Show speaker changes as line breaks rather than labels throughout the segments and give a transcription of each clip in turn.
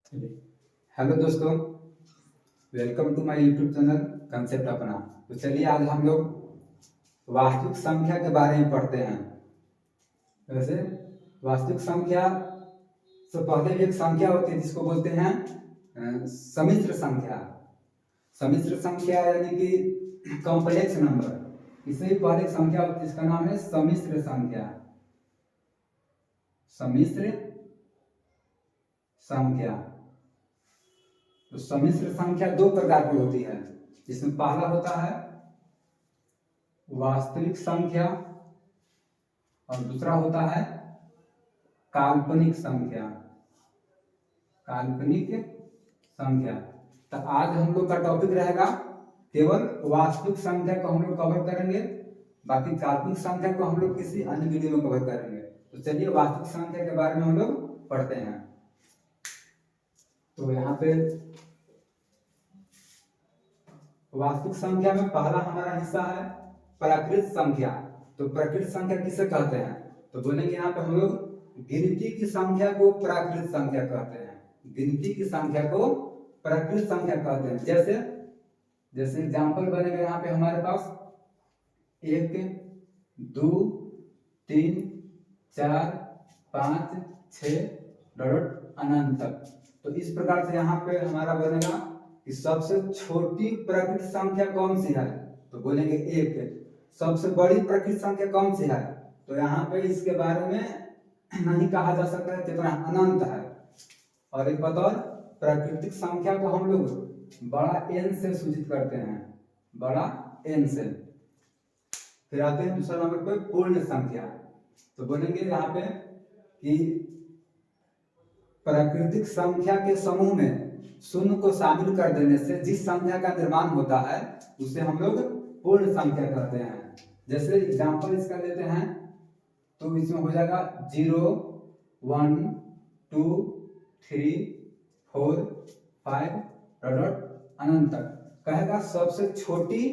Hello दोस्तों, welcome to my YouTube channel concept अपना। तो चलिए आज हम लोग वास्तविक संख्या के बारे में पढ़ते हैं। वैसे वास्तविक संख्या से पहले भी एक संख्या होती है जिसको बोलते हैं सम्मिश्र संख्या। सम्मिश्र संख्या यानी कि कॉम्प्लेक्स नंबर। इससे भी पहले एक संख्या होती है जिसका नाम है सम्मिश्र संख्या। सम्मिश्र संख्या। तो सम्मिश्र संख्या दो प्रकार की होती है, जिसमें पहला होता है वास्तविक संख्या और दूसरा होता है काल्पनिक संख्या। काल्पनिक संख्या। तो आज हम लोग का टॉपिक रहेगा केवल वास्तविक संख्या को हम लोग कवर करेंगे, बाकी काल्पनिक संख्या को हम लोग किसी अन्य वीडियो में कवर करेंगे। तो चलिए वास्तविक संख्या के बारे में हम लोग पढ़ते हैं। तो यहाँ पे वास्तविक संख्या में पहला हमारा हिस्सा है प्राकृत संख्या। तो प्राकृत संख्या किसे कहते हैं? तो बोलेंगे यहाँ पे हम लोग गिनती की संख्या को प्राकृत संख्या कहते हैं। गिनती की संख्या को प्राकृत संख्या कहते हैं। जैसे जैसे एग्जाम्पल बनेगा यहाँ पे हमारे पास 1, 2, 3, 4, 5, 6 अनंत तक। तो इस प्रकार से यहाँ पे हमारा बनेगा कि सबसे छोटी प्राकृत संख्या कौन सी है? तो बोलेंगे 1। सबसे बड़ी प्राकृत संख्या कौन सी है? तो यहाँ पे इसके बारे में नहीं कहा जा सकता है, कितना अनंत है। और एक बतौर प्राकृतिक संख्या को हम लोग बड़ा एन से सूचित करते हैं, बड़ा एन से। फिर आते हैं दूसरा नंबर पे पूर्ण संख्या। तो बोलेंगे यहाँ पे कि प्राकृतिक संख्या के समूह में शून्य को शामिल कर देने से जिस संख्या का निर्माण होता है उसे हम लोग पूर्ण संख्या कहते हैं। जैसे एग्जांपल इसका लेते हैं तो इसमें हो जाएगा 0, 1, 2, 3, 4, 5 अनंत तक। कहेगा सबसे छोटी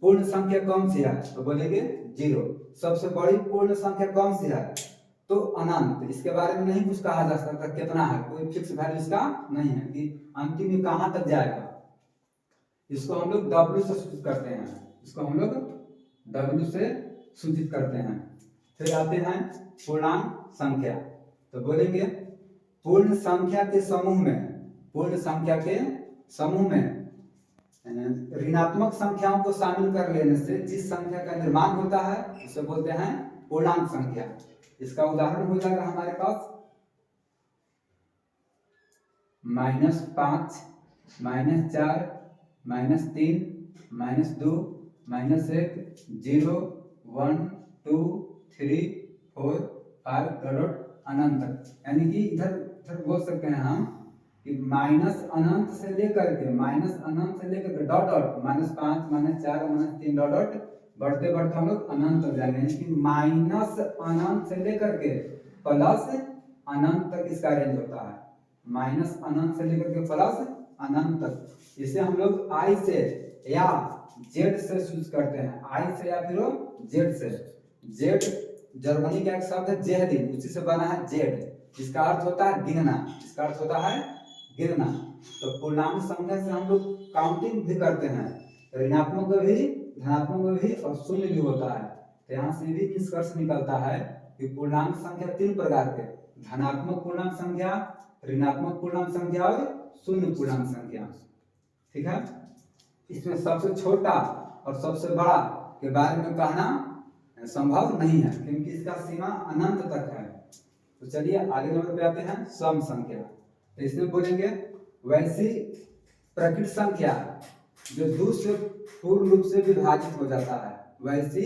पूर्ण संख्या कौन सी है? तो बोलेंगे 0। सबसे बड़ी पूर्ण संख्या कौन सी है? तो अनंत। इसके बारे में नहीं कुछ कहा जा सकता कितना है, कोई फिक्स वैल्यू इसका नहीं है कि अंतिम में कहां तक जाएगा। इसको हम लोग W से सूचित करते हैं। इसको हम लोग W से सूचित करते हैं। फिर आते हैं पूर्णांक संख्या। तो बोलेंगे पूर्ण संख्या के समूह में, पूर्ण संख्या के समूह में ऋणात्मक संख्याओं को शामिल कर लेने से जिस संख्या का निर्माण होता है उसे बोलते हैं पूर्णांक संख्या। इसका उदाहरण हो जाएगा हमारे पास -5, -4, -3, -2, -1, 0, 1, 2, 3, 4, 5 अनंत तक। यानी कि इधर बोल सकते हैं हम कि माइनस अनंत से लेकर के डॉट डॉट -5, -4, -3 बढ़ते बढ़ते हम लोग अनंत तक जाएंगे। यानी कि माइनस अनंत से लेकर के प्लस अनंत तक इसका रेंज होता है। माइनस अनंत से लेकर के प्लस अनंत तक। इसे हम लोग आई से या जेड से सूचित करते हैं। आई से या फिर जेड से। जेड जर्मनी का एक शब्द है जेहदी, उसी से बना है जेड, जिसका अर्थ होता है गिनना। इसका अर्थ होता है गिनना। तो पूर्णांक संख्या से हम लोग काउंटिंग भी करते हैं, ऋणात्मक में भी, धनात्मक में भी और शून्य भी होता है। तो यहाँ से भी निष्कर्ष निकलता है कि पूर्णांक संख्या 3 प्रकार के, धनात्मक पूर्णांक संख्या, ऋणात्मक पूर्णांक संख्या और शून्य पूर्णांक संख्या। ठीक है। इसमें सबसे छोटा और सबसे बड़ा के बारे में कहना संभव नहीं है क्योंकि इसका सीमा अनंत तक है। तो चलिए आगे नंबर पे आते हैं सम संख्या। तो इसमें बोलेंगे वैसी प्रकृत संख्या जो 2 से पूर्ण रूप से विभाजित हो जाता है। वैसी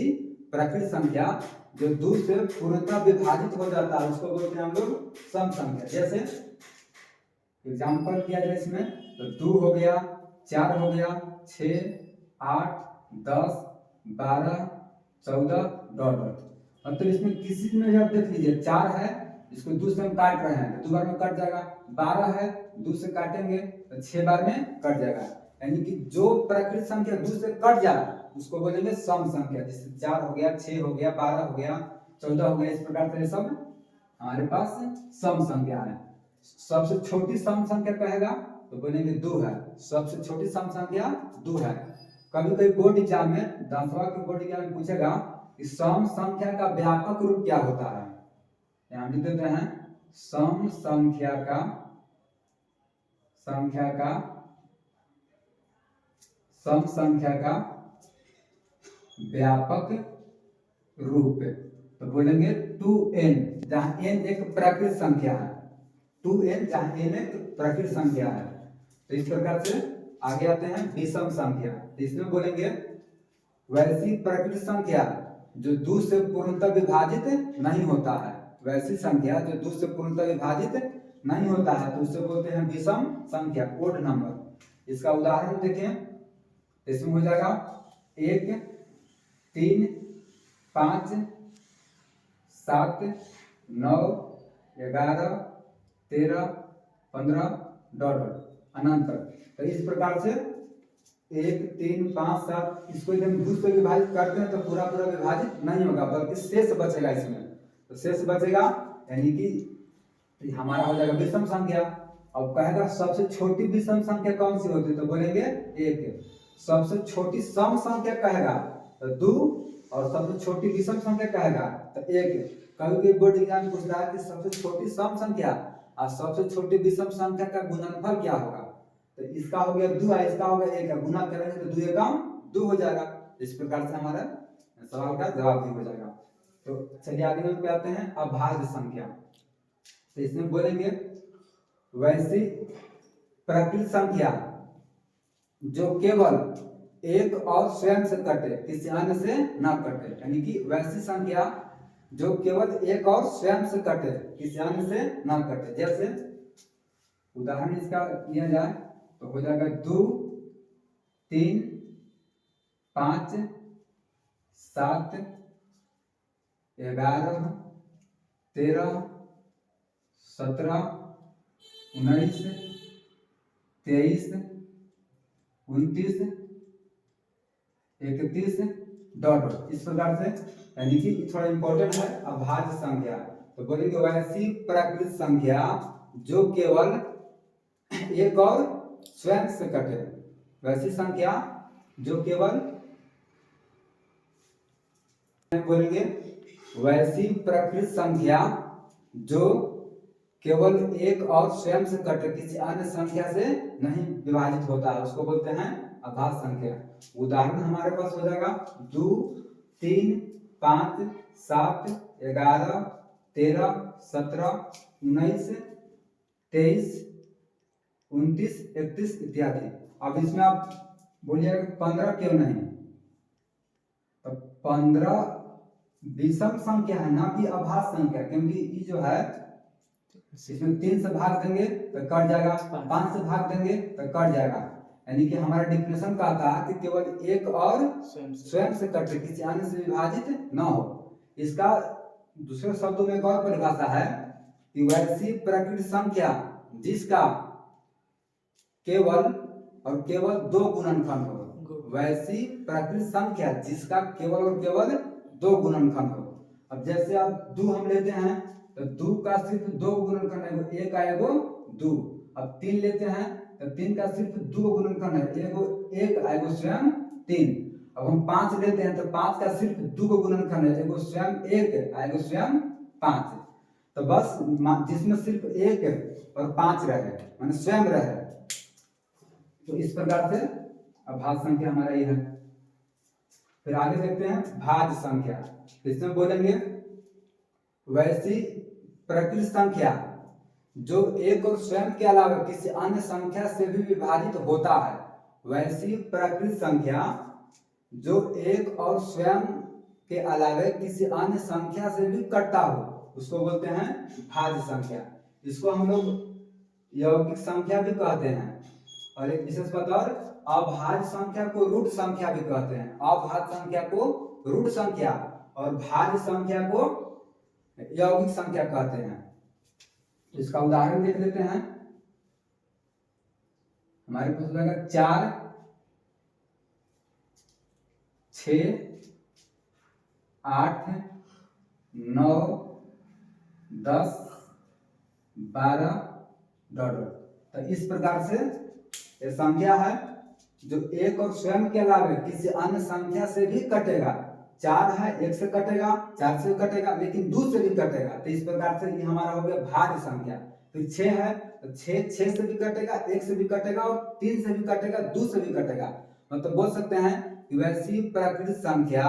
प्रकृत संख्या जो 2 से पूर्णतः विभाजित हो जाता है उसको बोलते हैं हम लोग सम संख्या। जैसे एग्जाम्पल किया जाए इसमें तो 2 हो गया, 4 हो गया, 6, 8, 10, 12, 14 मतलब इसमें किसी में जब देख लीजिए 4 है, इसको 2 से हम काट रहे हैं तो 2 बार में कट जाएगा। 12 है, 2 से काटेंगे तो 6 बार में कट जाएगा। यानी कि जो प्राकृत संख्या 2 से कट जाए उसको बोलेंगे सम संख्या। जैसे 4 हो गया, 6 हो गया, 12 हो गया, 14 हो गया। इस प्रकार से सब हमारे पास सम संख्या है। सबसे छोटी सम संख्या कहेगा तो बोलेंगे 2 है, सबसे छोटी सम संख्या 2 है। कभी कभी बोर्ड एग्जाम में 10वां के बोर्ड एग्जाम में पूछेगा कि सम संख्या का व्यापक रूप क्या होता है। यहाँ लिख देते हैं सम संख्या का सम संख्या का व्यापक रूप तो बोलेंगे 2n, जहां n एक प्राकृत संख्या है, 2n जहां n एक प्राकृत संख्या है। तो इस प्रकार से आगे आते हैं विषम संख्या। तो इसमें बोलेंगे वैसी प्राकृत संख्या जो 2 से पूर्णतः विभाजित नहीं होता है, वैसी संख्या जो 2 से पूर्णतः विभाजित नहीं होता है तो उसे बोलते हैं विषम संख्या, ओड नंबर। इसका उदाहरण देखें, इसमें हो जाएगा 1 3 5 7 9 11 13 15 डॉट अनंत। तो इस प्रकार से 1 3 5 7 इसको यदि हम 2 से विभाजित करते हैं तो पूरा पूरा विभाजित नहीं होगा, बल्कि शेष बचेगा इसमें। तो शेष बचेगा यानी कि हमारा हो जाएगा विषम संख्या। अब कहेगा सबसे छोटी विषम संख्या कौन सी होती है तो बोलेंगे 1। सबसे छोटी सम संख्या कहेगा तो 2 और सबसे छोटी विषम संख्या कहेगा तो 1। कभी बोर्ड एग्जाम पूछता है कि सबसे छोटी सम संख्या और सबसे छोटी विषम संख्या का गुणनफल क्या होगा, तो इसका हो गया 2 है, इसका हो गया 1 है, गुना करेंगे तो 2 एकम 2 हो जाएगा। इस प्रकार से हमारा सवाल का जवाब भी हो जाएगा। तो चलिए आगे नंबर पे आते हैं अभाज्य संख्या। तो इसमें बोलेंगे वैसी प्राकृत संख्या जो केवल एक और स्वयं से कटे, किसी अन्य से न कटे, यानी कि वैसी संख्या जो केवल एक और स्वयं से कटे, किसी अन्य से न कटे। जैसे उदाहरण इसका लिया जाए तो हो जाएगा 2 3 5 7 11 13 17 19 23 29 31 डॉट। इस प्रकार से यानी कि थोड़ा इंपॉर्टेंट है अभाज्य संख्या। तो बोलेंगे वैसी प्राकृत संख्या जो केवल एक और स्वयं से कटे, वैसी संख्या जो केवल बोलेंगे वैसी प्राकृत संख्या जो केवल एक और स्वयं से कटे, किसी अन्य संख्या से नहीं विभाजित होता है, उसको बोलते हैं अभाज्य संख्या। उदाहरण हमारे पास हो जाएगा 2 3 5 7 11 13 17 19 23 29 31 इत्यादि। अब इसमें आप बोलिएगा 15 क्यों नहीं, तो 15 विषम संख्या है ना कि अभाज्य संख्या, क्योंकि ये जो है इसमें 3 से भाग देंगे तो कट जाएगा, 5 से भाग देंगे तो कट जाएगा। यानी कि हमारा डिफिनेशन कहता है कि केवल एक और स्वयं से कटे, किसी अन्य से विभाजित न हो। इसका दूसरे शब्दों में एक और परिभाषा है कि वैसी प्राकृत संख्या जिसका केवल और केवल 2 गुणनखंड हो, वैसी प्राकृत संख्या जिसका केवल और केवल 2 गुणनखंड हो। अब जैसे आप 2 हम लेते हैं तो 2 का सिर्फ 2 गुणनखंड है, 1 आएगा 2। अब 3 लेते हैं तो 3 का सिर्फ 2 गुणनखंड है, 1 आएगा स्वयं 3। अब हम 5 लेते हैं तो 5 का सिर्फ 2 गुणनखंड है, एगो स्वयं 1 आएगा स्वयं 5। तो बस जिसमें सिर्फ 1 और 5 रहे माने स्वयं रहे, तो इस प्रकार से अभाज्य संख्या हमारा ये है। फिर आगे देखते हैं भाज्य संख्या। इसमें बोलेंगे वैसी प्राकृत संख्या जो एक और स्वयं के अलावा किसी अन्य संख्या से भी विभाजित होता है, वैसी प्राकृत संख्या जो एक और स्वयं के अलावा किसी अन्य संख्या से भी कटता हो, उसको बोलते हैं भाज्य संख्या। इसको हम लोग यौगिक संख्या भी कहते हैं, और एक विशेष बात और अभाज्य संख्या को रूट संख्या भी कहते हैं। अभाज्य संख्या को रूट संख्या और भाज्य संख्या को यौगिक संख्या कहते हैं। इसका उदाहरण देख लेते हैं। हमारे पास हो जाएगा 4 6 8 9 10 12 डॉट डॉट। तो इस प्रकार से ये संख्या है जो एक और स्वयं के अलावा किसी अन्य संख्या से भी कटेगा। 4 है, 1 से कटेगा, 4 से कटेगा, लेकिन 2 से भी कटेगा। तो इस प्रकार से ये हमारा हो गया भाज्य संख्या। फिर 6 है तो 6 से भी कटेगा, 1 से भी कटेगा और 3 से भी कटेगा, 2 से भी कटेगा। मतलब बोल सकते हैं कि वैसी प्राकृतिक संख्या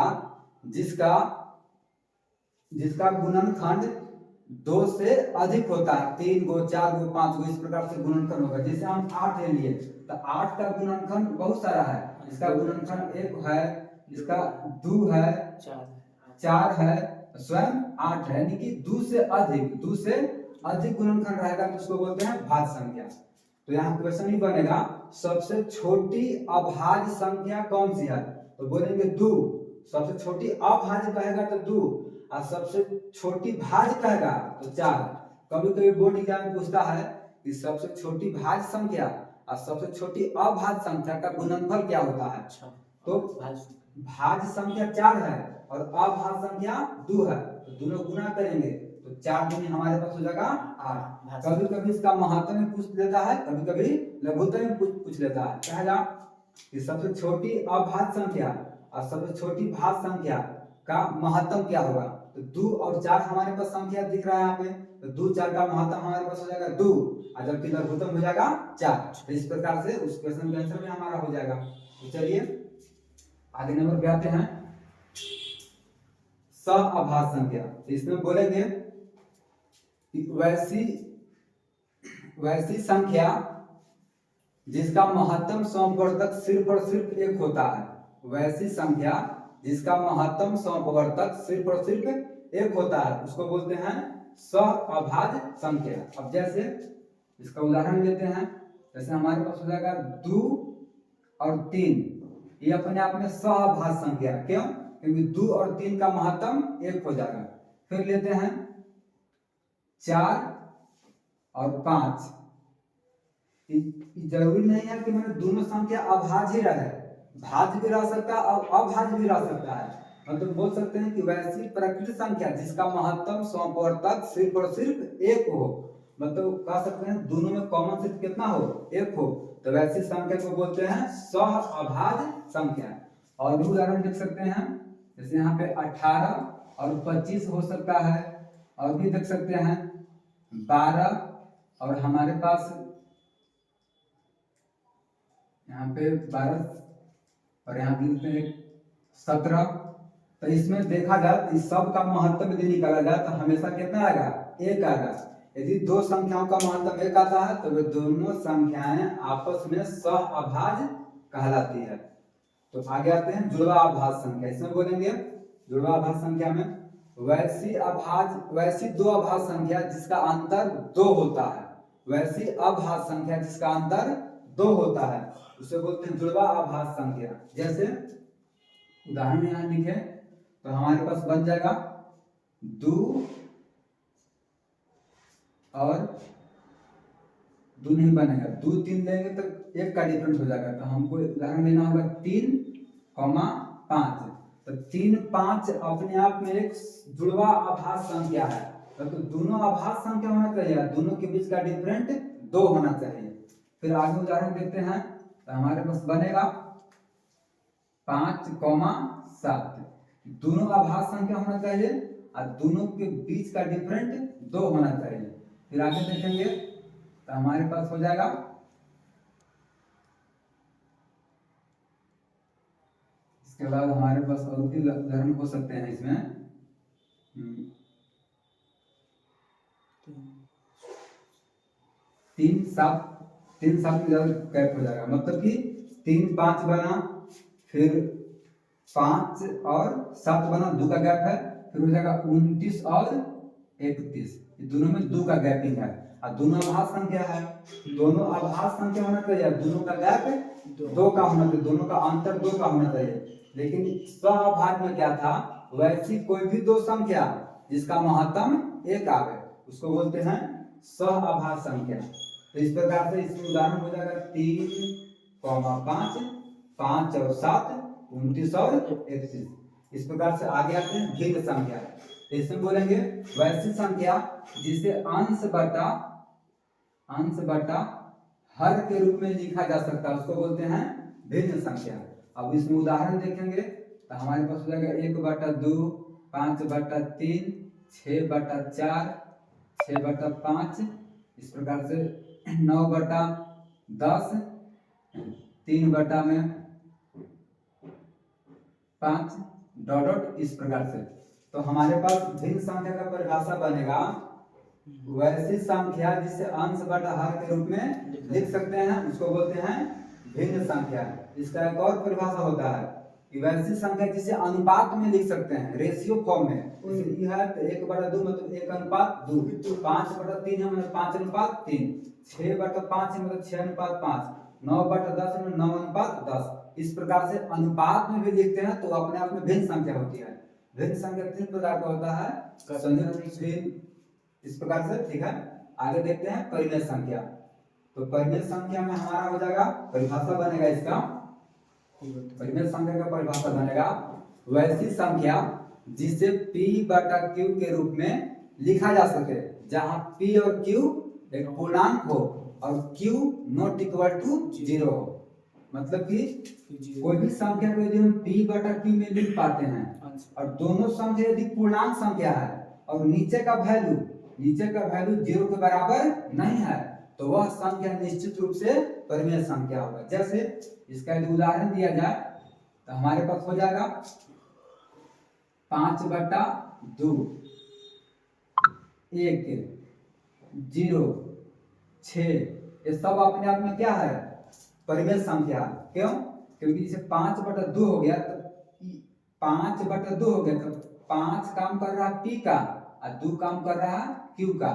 जिसका गुणनखंड 2 से अधिक होता है, 3 गो, 4 गो, 5 गो, इस प्रकार से गुणनखंड होगा। जैसे हम 8 ले लिए तो 8 का गुणनखंड बहुत सारा है। इसका गुणनखंड 1 है, इसका 2 है, 4 है, स्वयं 8 है, यानी कि 2 से अधिक गुणनखंड रहेगा तो उसको बोलते हैं भाज्य संख्या। तो यहाँ क्वेश्चन ही बनेगा सबसे छोटी अभाज्य संख्या कौन सी है, तो बोलेंगे 2। सबसे छोटी अभाज्य कहेगा तो 2 और सबसे छोटी भाज्य कहेगा तो 4। कभी कभी बोर्ड एग्जाम में पूछता है कि सबसे छोटी भाज्य संख्या और सबसे छोटी अभाज्य संख्या का गुणनफल क्या होता है। तो भाज्य संख्या 4 है और अभाज्य संख्या 2 है, तो दोनों गुना करेंगे तो 4 दूनी हमारे पास हो जाएगा 8। कभी कभी इसका महत्व में पूछ लेता है, कभी कभी लघुत्तम में पूछ लेता है। कहेगा कि सबसे छोटी अभाज्य संख्या और सबसे छोटी भाज्य संख्या का महत्तम क्या होगा। तो 2 और 4 हमारे पास संख्या दिख रहा है यहाँ पे, तो 2 4 का महत्तम हमारे पास हो जाएगा 2 और जबकि लघुत्तम हो जाएगा 4। तो इस प्रकार से उस क्वेश्चन का आंसर भी हमारा हो जाएगा। तो चलिए आगे नंबर पे आते हैं, सहअभाज्य संख्या। तो इसमें बोलेंगे कि वैसी संख्या जिसका महत्तम समवर्तक सिर्फ और सिर्फ 1 होता है। वैसी संख्या जिसका महत्तम समवर्तक सिर्फ और सिर्फ 1 होता है उसको बोलते हैं सहअभाज्य संख्या। अब जैसे इसका उदाहरण लेते हैं, जैसे हमारे पास हो जाएगा 2 और 3, ये अपने आप में सहअभाज्य संख्या। क्यों? क्योंकि 2 और 3 का महत्तम 1 हो जाएगा। फिर लेते हैं 4 और 5। जरूरी नहीं है कि मैंने दोनों संख्या अभाज्य ही रहे, भाज्य भी रह सकता है और अभाज्य भी रह सकता है। मतलब बोल सकते हैं कि वैसी प्राकृतिक संख्या जिसका महत्तम समवर्तक सिर्फ और सिर्फ 1 हो, मतलब कह सकते हैं दोनों में कॉमन सिर्फ कितना हो, 1 हो, तो वैसी संख्या को बोलते हैं सहअभाज्य संख्या। और भी उदाहरण देख सकते हैं, जैसे यहाँ पे 18 और 25 हो सकता है, और भी देख सकते हैं 12 और हमारे पास यहाँ पे 12 और यहाँ देखते हैं 17। तो इसमें देखा जाए इस सब का महत्तम यदि निकाला जाए तो हमेशा कितना आएगा, 1 आएगा। यदि दो संख्याओं का महत्तम 1 आता है तो वे दोनों संख्याएं आपस में सहअभाज्य कहलाती है। तो आगे आते हैं जुड़वा अभाज्य संख्या। इसमें बोलेंगे जुड़वा अभाज्य संख्या में वैसी दो अभाज्य संख्या जिसका अंतर 2 होता है। वैसी अभाज्य संख्या जिसका अंतर 2 होता है उसे बोलते हैं जुड़वा अभाज्य संख्या। जैसे उदाहरण यहाँ लिखे तो हमारे पास बन जाएगा 2 और 2 नहीं बनेगा, 2 3 लेंगे तो 1 का डिफरेंस हो जाएगा। तो हमको उदाहरण लेना होगा 3, 5। तो 3 5 अपने आप में एक जुड़वा अभाज्य संख्या है। तो दोनों अभाज्य संख्या होना चाहिए, दोनों के बीच का डिफरेंट 2 होना चाहिए। फिर आगे उदाहरण देखते हैं तो हमारे पास बनेगा 5, 7। दोनों अभाज्य संख्या होना चाहिए और दोनों के बीच का डिफरेंट 2 होना चाहिए। फिर आगे देखेंगे तो हमारे पास हो जाएगा इसके बाद हमारे पास और भी उदाहरण हो सकते हैं। इसमें 3 7 गैप हो जाएगा, मतलब कि 3 5 बना, फिर 5 और 7 बना, 2 का गैप है, फिर हो जाएगा 29 और 31। दोनों में 2 का गैपिंग है और दोनों अभाज्य संख्या है। दोनों अभाज्य संख्या होना चाहिए, दोनों का गैप 2 का होना चाहिए, दोनों का अंतर 2 का होना चाहिए। लेकिन सहअभाज्य में क्या था, वैसी कोई भी दो संख्या जिसका महत्तम 1 आवे उसको बोलते हैं सहअभाज्य संख्या। तो इस प्रकार से इसमें उदाहरण हो जाएगा 3, 5, 5 और 7, 29 और 31। इस प्रकार से आगे आते हैं भिन्न संख्या। तो इसमें बोलेंगे वैसी संख्या जिसे अंश बटा अंश बटा हर के रूप में लिखा जा सकता है, उसको बोलते हैं भिन्न संख्या। अब इसमें उदाहरण देखेंगे तो हमारे पास हो जाएगा 1/2, 5/3, 6/4, 6/5, इस प्रकार से 9/10, 3/5 डॉट डॉट इस प्रकार से। तो हमारे पास भिन्न संख्या का परिभाषा बनेगा वैसी संख्या जिसे अंश बटा हर के रूप में लिख सकते हैं, उसको बोलते हैं भिन्न संख्या। इसका एक और परिभाषा होता है कि वैसी संख्या जिसे अनुपात में लिख सकते हैं, रेशियो फॉर्म में। यह है 1/2 मतलब 1:2, 5/3 है मतलब 5:3, 6/5 है मतलब 6:5, 9/10 है मतलब 9:10। इस प्रकार से अनुपात में भी लिखते हैं तो अपने आप में भिन्न संख्या होती है। भिन्न संख्या 3 प्रकार का होता है, संयुक्त भिन्न, इस प्रकार से। ठीक है, आगे देखते हैं परिमेय संख्या। तो परिमेय संख्या में हमारा हो जाएगा परिभाषा बनेगा इसका, परिमेय संख्या का परिभाषा बनेगा वैसी संख्या जिसे p/q के रूप में लिखा जा सके, जहां p और q एक पूर्णांक हो और q नॉट इक्वल टू 0 हो। मतलब कि कोई भी संख्या को यदि हम p/q में लिख पाते हैं और दोनों संख्या यदि पूर्णांक संख्या है और नीचे का वैल्यू 0 के बराबर नहीं है, तो वह संख्या निश्चित रूप से परिमेय संख्या होगा। जैसे इसका यदि उदाहरण दिया जाए तो हमारे पास हो जाएगा 5/2, 1, 0, 6, ये सब अपने आप में क्या है, परिमेय संख्या। क्यों? क्योंकि जैसे 5/2 हो गया तो 5/2 हो गया तो 5 काम कर रहा है p का और 2 काम कर रहा है q का।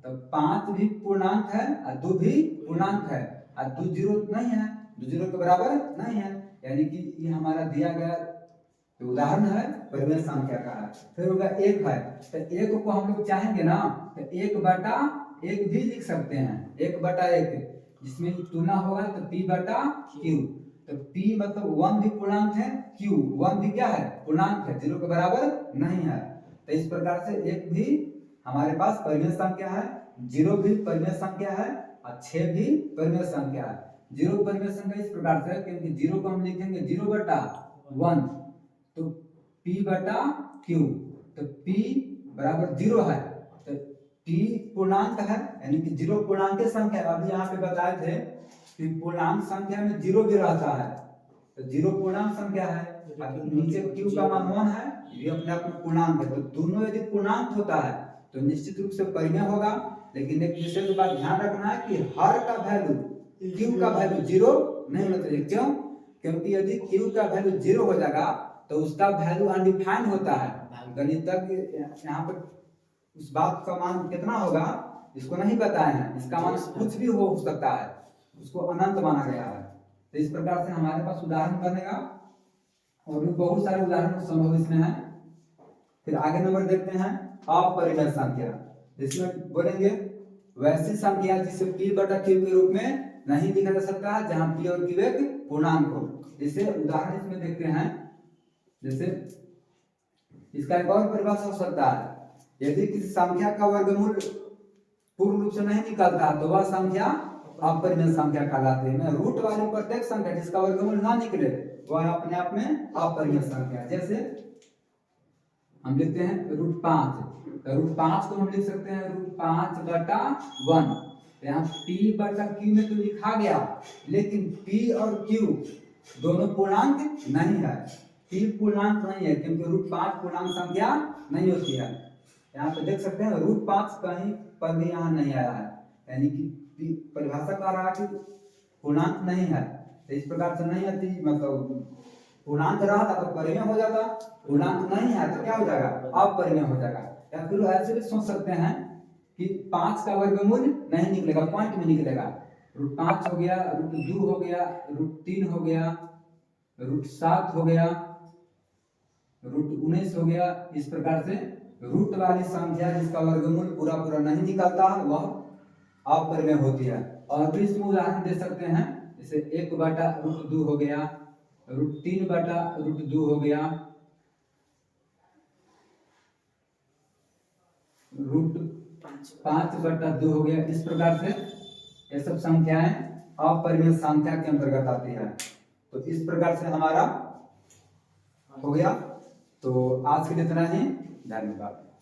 तो 5 भी पूर्णांक है और 2 भी पूर्णांक है और 2 0 नहीं है, 2 0 के बराबर नहीं है। यानी कि ये हमारा दिया गया उदाहरण है परिमेय संख्या का है। फिर होगा 1 है, तो 1 को हम लोग चाहेंगे ना तो 1/1 भी लिख सकते हैं, 1/1, जिसमें तुलना होगा तो p/q। तो p मतलब 1 भी पूर्णांक है, q 1 भी क्या है, पूर्णांक है, 0 के बराबर नहीं है। तो इस प्रकार से 1 भी हमारे पास परिमेय संख्या है, 0 भी परिमेय संख्या है और 6 भी परिमेय संख्या है। 0 परिमेय संख्या इस प्रकार से, क्योंकि 0 को हम लिखेंगे 0/1 तो p/q, तो p बराबर 0 है तो p पूर्णांक है, यानी कि 0 पूर्णांक संख्या। अभी यहाँ पे बताए थे कि पूर्णांक संख्या में 0 भी रहता है, तो 0 पूर्णांक संख्या है। नीचे q का मान 1 है, ये अपने आप में पूर्णांक है। तो दोनों यदि पूर्णांक होता है तो निश्चित रूप से परिमेय होगा। लेकिन एक विशेष बात ध्यान रखना है कि हर का वैल्यू q का वैल्यू 0 नहीं होना चाहिए। क्यों? क्योंकि यदि q का वैल्यू 0 हो जाएगा तो उसका वैल्यू अनडिफाइंड होता है। गणितज्ञ यहाँ पर उस बात का मान कितना होगा इसको नहीं बताए हैं, इसका मान कुछ भी हो सकता है, उसको अनंत माना गया है। तो इस प्रकार से हमारे पास उदाहरण बनेगा और भी बहुत सारे उदाहरण संभव इसमें है। फिर आगे नंबर देखते हैं अपरिमेय संख्या। इसमें बोलेंगे वैसी संख्या जिसे p/q के रूप में नहीं लिखा जा सकता है, जहां p और q एक पूर्णांक हो। जैसे उदाहरण इसमें देखते हैं, जैसे इसका एक और परिभाषा हो सकता है, यदि किसी संख्या का वर्गमूल पूर्ण रूप से नहीं निकलता तो वह संख्या अपरिमेय संख्या कहलाती है। रूट वाली प्रत्येक संख्या जिसका वर्गमूल ना निकले वह अपने आप में अपरिमेय संख्या। जैसे हम लिखते हैं √5, तो √5 को हम लिख सकते हैं √5/1। यहाँ p/q में तो लिखा गया, लेकिन p और q दोनों पूर्णांक नहीं है। p पूर्णांक नहीं है क्योंकि √5 पूर्णांक संख्या नहीं होती है। यहाँ पे देख सकते हैं √5 कहीं पर भी यहाँ नहीं आया है, यानी कि परिभाषा कह रहा है कि पूर्णांक नहीं है। तो इस प्रकार से नहीं आती, मतलब पूर्णांक रहा था तो परिमेय हो जाता, पूर्णांक नहीं है तो क्या हो जाएगा, अपरिमेय हो जाएगा। या फिर ऐसे भी सोच सकते हैं कि 5 का वर्गमूल नहीं निकलेगा, पॉइंट में निकलेगा। √5 हो गया, √2 हो गया, √3 हो गया, √7 हो गया, √19 हो गया। इस प्रकार से रूट वाली संख्या जिसका वर्गमूल पूरा पूरा नहीं निकलता वह अपरिमेय होती है। और भी इसमें उदाहरण दे सकते हैं, जैसे 1/√2 हो गया, √3/√2 हो गया, √5/2 हो गया। इस प्रकार से ये सब संख्याएं अपरिमेय संख्या के अंतर्गत आती है। तो इस प्रकार से हमारा हो गया। तो आज के लिए इतना ही, धन्यवाद।